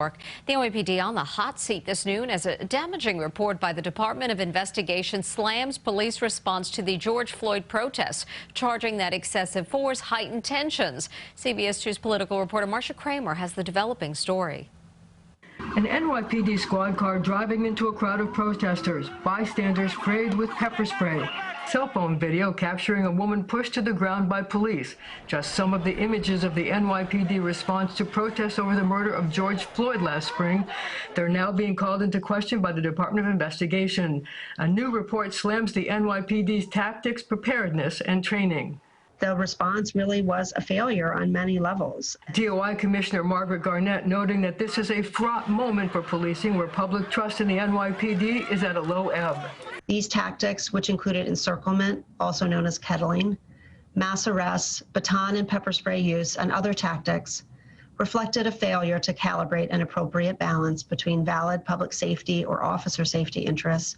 The NYPD on the hot seat this noon as a damaging report by the Department of Investigation slams police response to the George Floyd protests, charging that excessive force heightened tensions. CBS 2's political reporter Marcia Kramer has the developing story. An NYPD squad car driving into a crowd of protesters. Bystanders sprayed with pepper spray. Cell phone video capturing a woman pushed to the ground by police. Just some of the images of the NYPD response to protests over the murder of George Floyd last spring. They're now being called into question by the Department of Investigation. A new report slams the NYPD's tactics, preparedness, and training. The response really was a failure on many levels. DOI Commissioner Margaret Garnett noting that this is a fraught moment for policing where public trust in the NYPD is at a low ebb. These tactics, which included encirclement, also known as kettling, mass arrests, baton and pepper spray use, and other tactics, reflected a failure to calibrate an appropriate balance between valid public safety or officer safety interests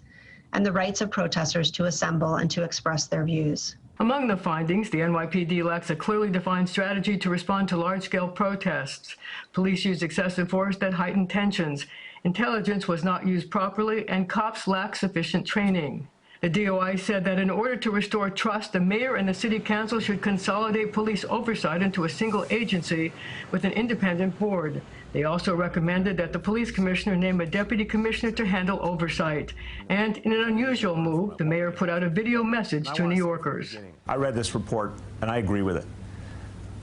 and the rights of protesters to assemble and to express their views. Among the findings, the NYPD lacks a clearly defined strategy to respond to large-scale protests. Police used excessive force that heightened tensions. Intelligence was not used properly, and cops lack sufficient training. The DOI said that in order to restore trust, the mayor and the city council should consolidate police oversight into a single agency with an independent board. They also recommended that the police commissioner name a deputy commissioner to handle oversight. And in an unusual move, the mayor put out a video message to New Yorkers. I read this report, and I agree with it.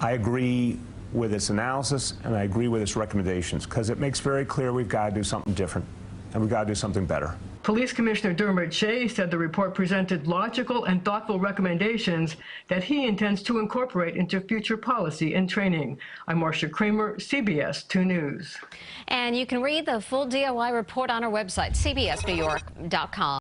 I agree with its analysis, and I agree with its recommendations, because it makes very clear we've got to do something different, and we've got to do something better. Police Commissioner Dermot Shea said the report presented logical and thoughtful recommendations that he intends to incorporate into future policy and training. I'm Marcia Kramer, CBS 2 News. And you can read the full DOI report on our website, cbsnewyork.com.